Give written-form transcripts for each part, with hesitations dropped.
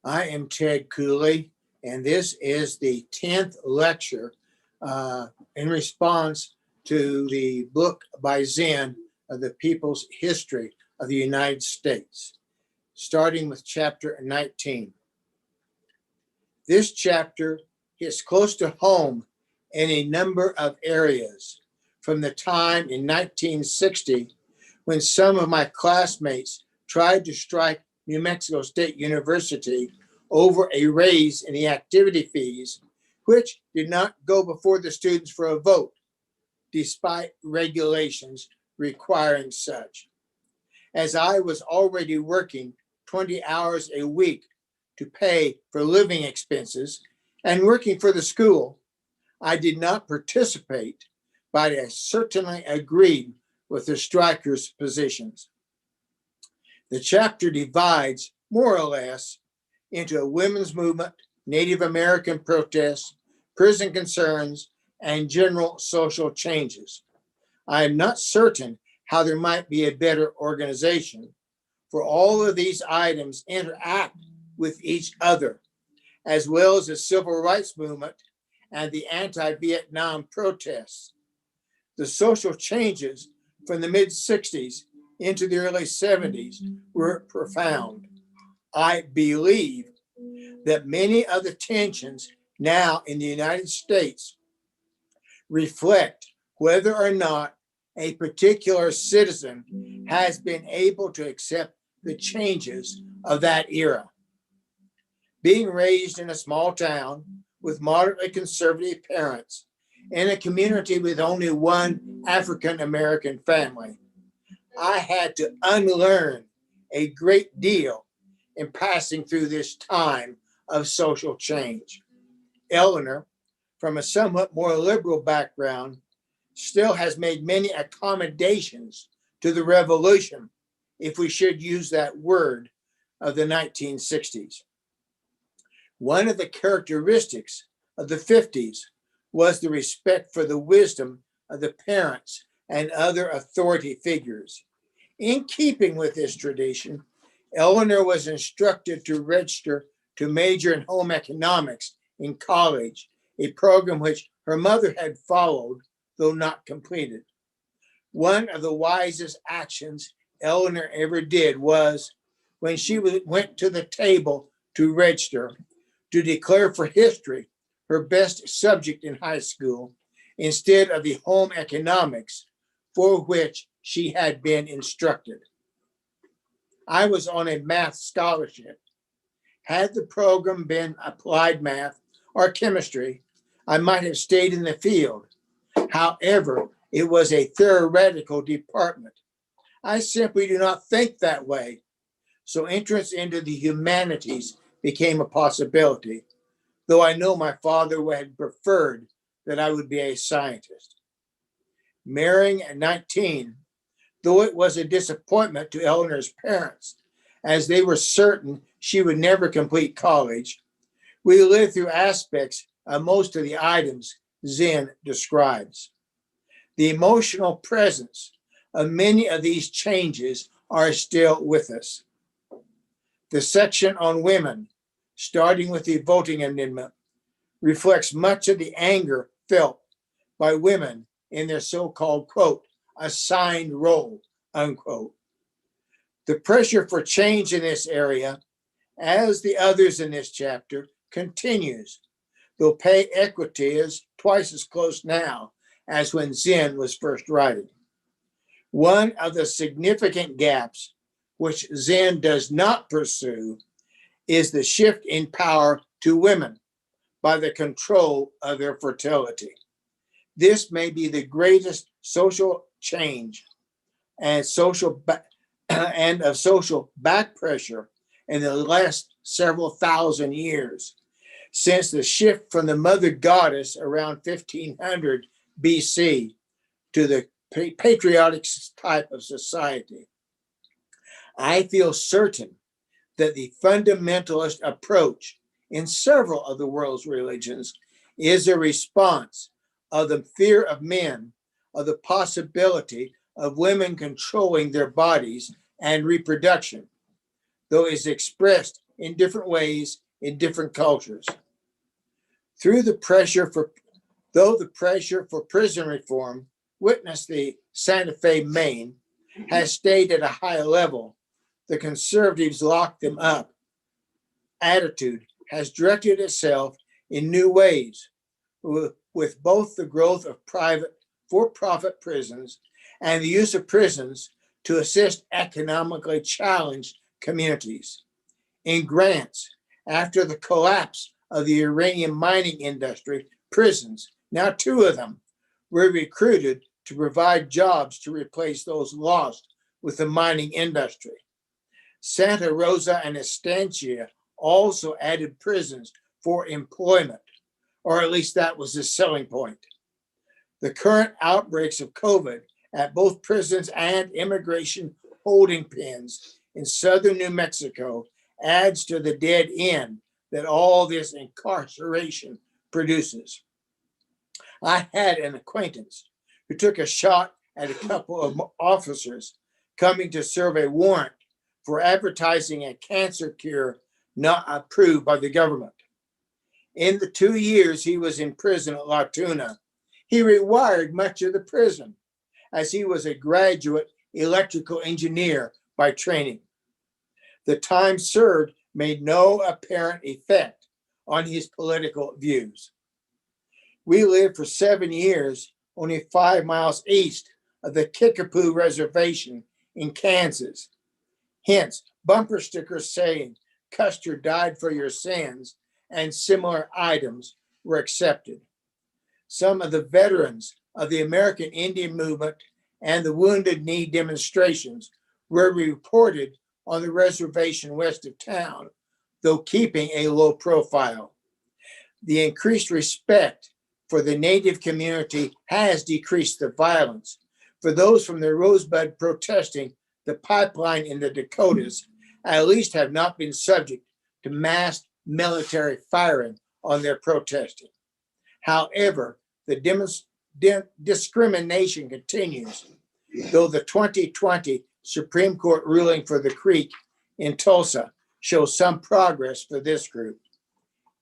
I am Ted Cooley, and this is the 10th lecture in response to the book by Zen of the People's History of the United States, starting with chapter 19. This chapter hits close to home in a number of areas, from the time in 1960 when some of my classmates tried to strike New Mexico State University over a raise in the activity fees, which did not go before the students for a vote, despite regulations requiring such. As I was already working 20 hours a week to pay for living expenses and working for the school, I did not participate, but I certainly agreed with the strikers' positions. The chapter divides, more or less, into a women's movement, Native American protests, prison concerns, and general social changes. I am not certain how there might be a better organization, for all of these items interact with each other, as well as the civil rights movement and the anti-Vietnam protests. The social changes from the mid-60s into the early 70s were profound. I believe that many of the tensions now in the United States reflect whether or not a particular citizen has been able to accept the changes of that era. Being raised in a small town with moderately conservative parents in a community with only one African American family, I had to unlearn a great deal in passing through this time of social change. Eleanor, from a somewhat more liberal background, still has made many accommodations to the revolution, if we should use that word, of the 1960s. One of the characteristics of the 50s was the respect for the wisdom of the parents and other authority figures. In keeping with this tradition, Eleanor was instructed to register to major in home economics in college, a program which her mother had followed, though not completed. One of the wisest actions Eleanor ever did was, when she went to the table to register, to declare for history her best subject in high school instead of the home economics for which she had been instructed. I was on a math scholarship. Had the program been applied math or chemistry, I might have stayed in the field. However, it was a theoretical department. I simply do not think that way. So entrance into the humanities became a possibility, though I know my father had preferred that I would be a scientist. Marrying at 19, though it was a disappointment to Eleanor's parents, as they were certain she would never complete college, we lived through aspects of most of the items Zen describes. The emotional presence of many of these changes are still with us. The section on women, starting with the voting amendment, reflects much of the anger felt by women in their so-called, quote, assigned role, unquote. The pressure for change in this area, as the others in this chapter, continues, though pay equity is twice as close now as when Zen was first writing. One of the significant gaps which Zen does not pursue is the shift in power to women by the control of their fertility. This may be the greatest social change and of social back pressure in the last several thousand years, since the shift from the mother goddess around 1500 BC to the patriotic type of society. I feel certain that the fundamentalist approach in several of the world's religions is a response of the fear of men, of the possibility of women controlling their bodies and reproduction, though is expressed in different ways in different cultures. Though the pressure for prison reform witnessed the Santa Fe, Maine, has stayed at a high level, the conservatives lock them up attitude has directed itself in new ways, with both the growth of private for-profit prisons and the use of prisons to assist economically challenged communities. In grants, after the collapse of the uranium mining industry, prisons, now 2 of them, were recruited to provide jobs to replace those lost with the mining industry. Santa Rosa and Estancia also added prisons for employment, or at least that was the selling point. The current outbreaks of COVID at both prisons and immigration holding pens in southern New Mexico adds to the dead end that all this incarceration produces. I had an acquaintance who took a shot at a couple of officers coming to serve a warrant for advertising a cancer cure not approved by the government. In the 2 years he was in prison at La Tuna, he rewired much of the prison, as he was a graduate electrical engineer by training. The time served made no apparent effect on his political views. We lived for 7 years only 5 miles east of the Kickapoo Reservation in Kansas. Hence, bumper stickers saying, "Custer died for your sins," and similar items were accepted. Some of the veterans of the American Indian movement and the Wounded Knee demonstrations were reported on the reservation west of town, though keeping a low profile. The increased respect for the Native community has decreased the violence. For those from the Rosebud protesting the pipeline in the Dakotas, at least have not been subject to mass military firing on their protesting. However, the discrimination continues, though the 2020 Supreme Court ruling for the Creek in Tulsa shows some progress for this group.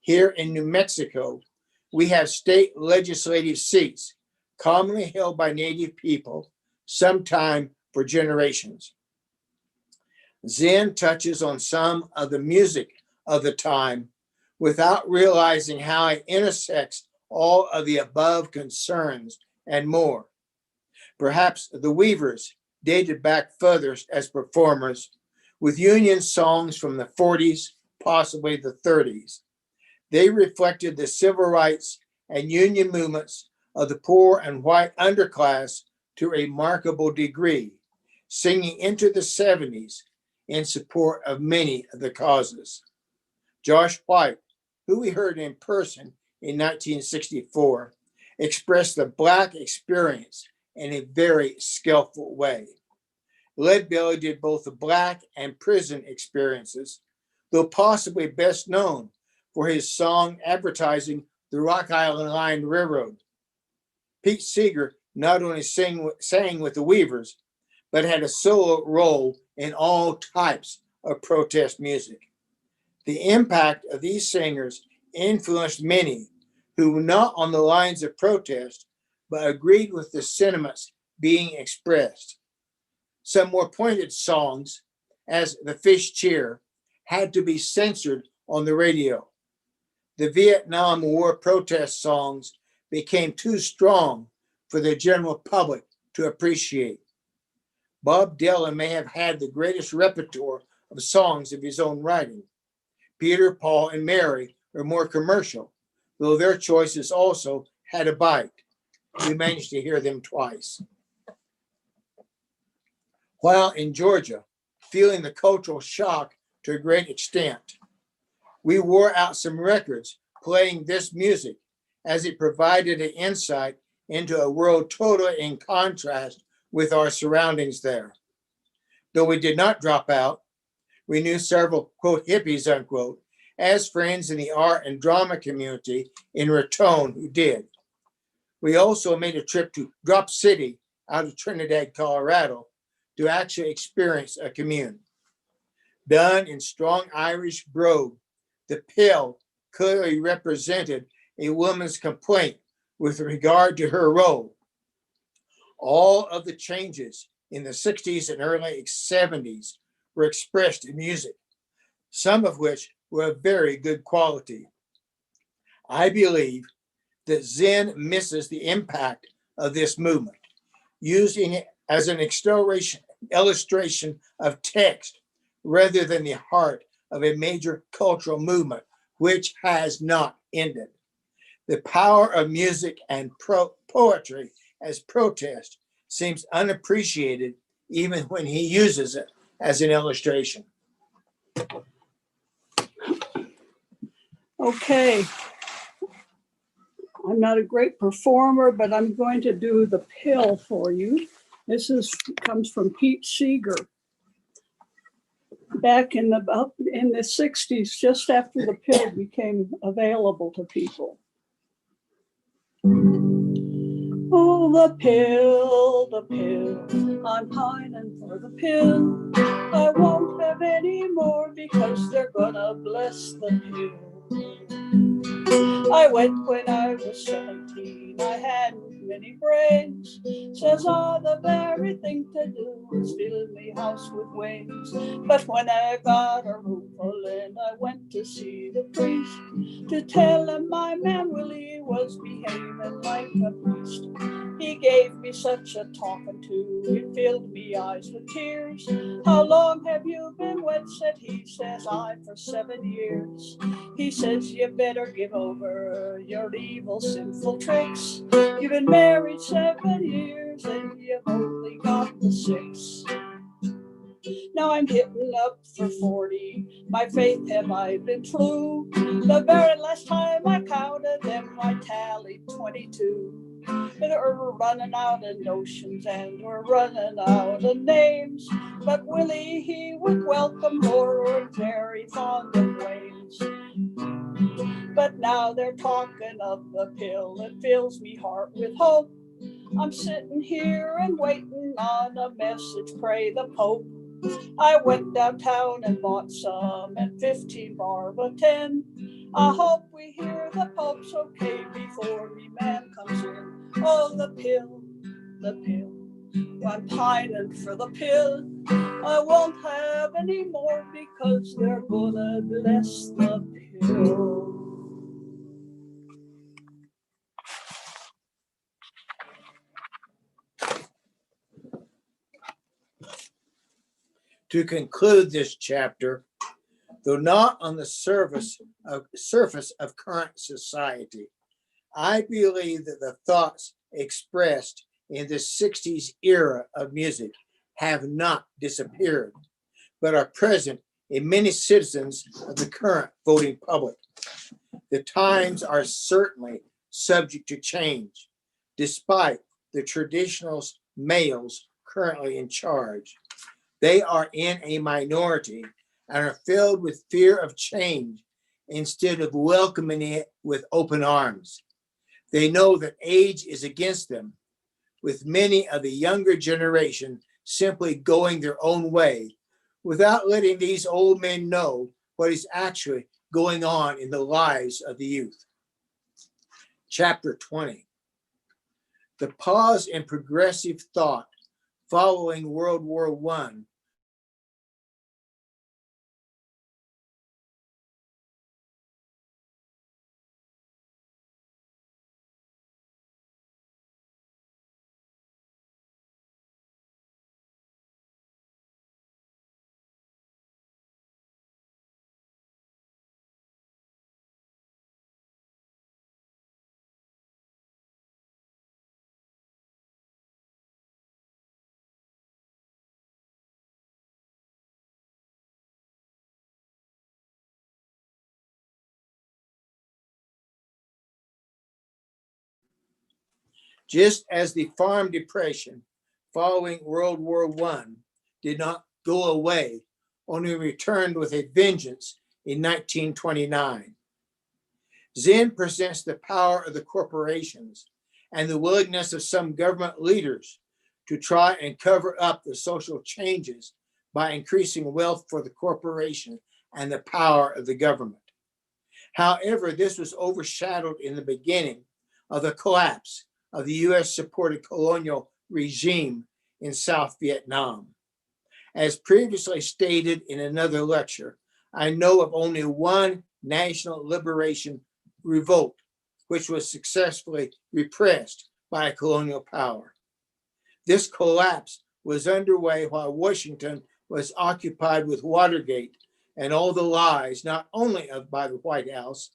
Here in New Mexico, we have state legislative seats commonly held by Native people, sometime for generations. Zen touches on some of the music of the time without realizing how it intersects all of the above concerns and more. Perhaps the Weavers dated back furthest as performers, with Union songs from the 40s, possibly the 30s. They reflected the civil rights and union movements of the poor and white underclass to a remarkable degree, singing into the 70s in support of many of the causes. Josh White, who we heard in person in 1964, expressed the Black experience in a very skillful way. Leadbelly did both the Black and prison experiences, though possibly best known for his song advertising the Rock Island Line Railroad. Pete Seeger not only sang with the Weavers, but had a solo role in all types of protest music. The impact of these singers influenced many who were not on the lines of protest, but agreed with the sentiments being expressed. Some more pointed songs, as The Fish Cheer, had to be censored on the radio. The Vietnam War protest songs became too strong for the general public to appreciate. Bob Dylan may have had the greatest repertoire of songs of his own writing. Peter, Paul, and Mary were more commercial, though their choices also had a bite. We managed to hear them twice. While in Georgia, feeling the cultural shock to a great extent, we wore out some records playing this music, as it provided an insight into a world totally in contrast with our surroundings there. Though we did not drop out, we knew several, quote, hippies, unquote, as friends in the art and drama community in Raton who did. We also made a trip to Drop City out of Trinidad, Colorado, to actually experience a commune. Done in strong Irish brogue, the pill clearly represented a woman's complaint with regard to her role. All of the changes in the 60s and early 70s were expressed in music, some of which were of very good quality. I believe that Zen misses the impact of this movement, using it as an illustration of text rather than the heart of a major cultural movement, which has not ended. The power of music and poetry as protest seems unappreciated even when he uses it as an illustration. Okay. I'm not a great performer, but I'm going to do the pill for you. This comes from Pete Seeger. Back in the 60s, just after the pill became available to people. Oh, the pill, I'm pining for the pill. I won't have any more because they're gonna bless the pill. I went when I was 17, I hadn't many brains. Says, the very thing to do is fill me house with wings. But when I got a room full and I went to see the priest to tell him my man Willie was behaving like a priest. He gave me such a talking to, it filled me eyes with tears. How long have you been wed, said he, says I, for 7 years. He says, you better give over your evil, sinful tricks. You've been married 7 years and you've only got the 6. Now I'm hitting up for 40. My faith have I been true. The very last time I counted them, I tallied 22. And we're running out of notions and we're running out of names. But Willie, he would welcome more, or very fond of Wayne's. But now they're talking of the pill, it fills me heart with hope. I'm sitting here and waiting on a message, pray the Pope. I went downtown and bought some and 15 barb a 10. I hope we hear the Pope's okay before me man comes in. Oh, the pill, I'm pining for the pill. I won't have any more because they're gonna bless the pill. To conclude this chapter, though not on the surface of current society, I believe that the thoughts expressed in the 60s era of music have not disappeared, but are present in many citizens of the current voting public. The times are certainly subject to change, despite the traditional males currently in charge. They are in a minority and are filled with fear of change instead of welcoming it with open arms. They know that age is against them, with many of the younger generation simply going their own way without letting these old men know what is actually going on in the lives of the youth. Chapter 20. The pause in progressive thought following World War I Just as the farm depression following World War I did not go away, only returned with a vengeance in 1929. Zen presents the power of the corporations and the willingness of some government leaders to try and cover up the social changes by increasing wealth for the corporation and the power of the government. However, this was overshadowed in the beginning of the collapse of the US supported colonial regime in South Vietnam. As previously stated in another lecture, I know of only one national liberation revolt, which was successfully repressed by a colonial power. This collapse was underway while Washington was occupied with Watergate and all the lies, not only by the White House,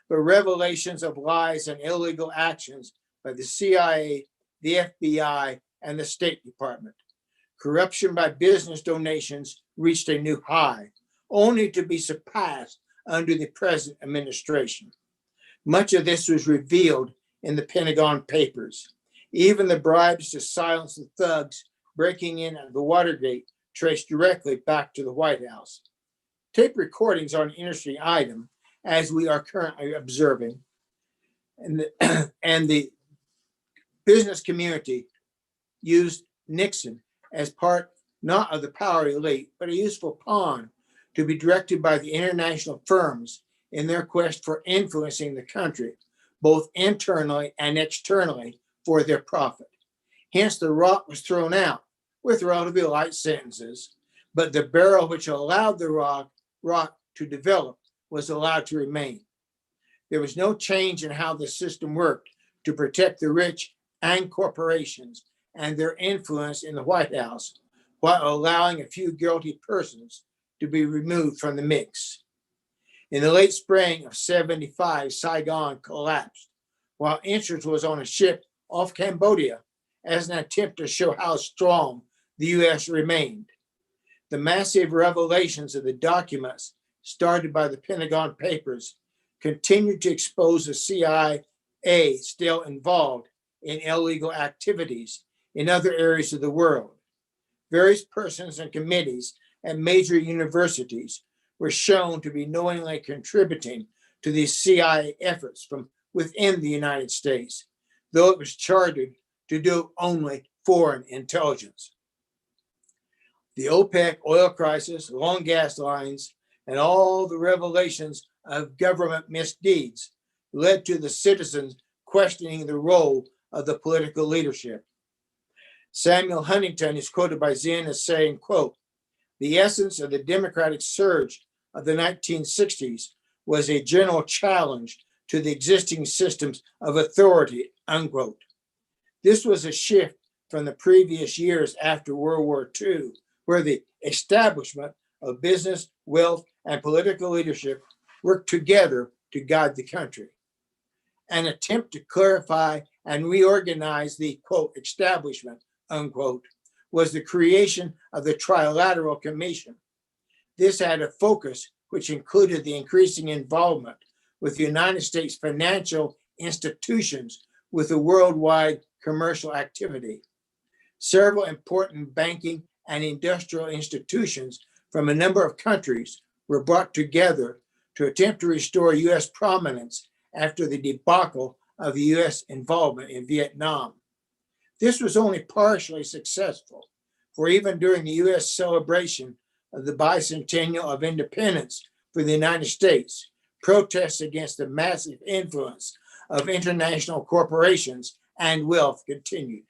but revelations of lies and illegal actions by the CIA, the FBI, and the State Department. Corruption by business donations reached a new high, only to be surpassed under the present administration. Much of this was revealed in the Pentagon Papers. Even the bribes to silence the thugs breaking in at the Watergate traced directly back to the White House. Tape recordings are an interesting item, as we are currently observing. And the business community used Nixon as part not of the power elite, but a useful pawn to be directed by the international firms in their quest for influencing the country, both internally and externally, for their profit. Hence, the rock was thrown out with relatively light sentences, but the barrel which allowed the rock to develop was allowed to remain. There was no change in how the system worked to protect the rich and corporations and their influence in the White House, while allowing a few guilty persons to be removed from the mix. In the late spring of '75, Saigon collapsed, while interest was on a ship off Cambodia as an attempt to show how strong the U.S. remained. The massive revelations of the documents started by the Pentagon Papers continued to expose the CIA still involved in illegal activities in other areas of the world. Various persons and committees at major universities were shown to be knowingly contributing to these CIA efforts from within the United States, though it was chartered to do only foreign intelligence. The OPEC oil crisis, long gas lines, and all the revelations of government misdeeds led to the citizens questioning the role of the political leadership. Samuel Huntington is quoted by Zinn as saying, quote, "The essence of the democratic surge of the 1960s was a general challenge to the existing systems of authority," unquote. This was a shift from the previous years after World War II, where the establishment of business, wealth, and political leadership worked together to guide the country. An attempt to clarify and reorganize the, quote, establishment, unquote, was the creation of the Trilateral Commission. This had a focus which included the increasing involvement with the United States financial institutions with a worldwide commercial activity. Several important banking and industrial institutions from a number of countries were brought together to attempt to restore U.S. prominence after the debacle of the U.S. involvement in Vietnam. This was only partially successful, for even during the U.S. celebration of the bicentennial of independence for the United States, protests against the massive influence of international corporations and wealth continued.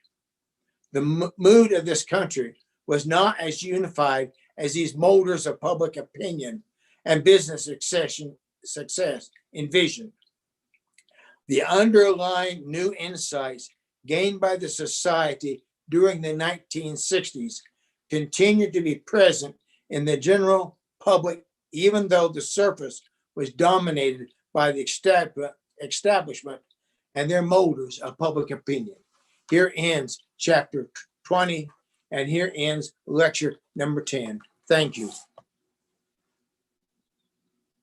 The mood of this country was not as unified as these molders of public opinion and business success envisioned. The underlying new insights gained by the society during the 1960s continued to be present in the general public, even though the surface was dominated by the establishment and their molders of public opinion. Here ends chapter 20, and here ends lecture number 10. Thank you.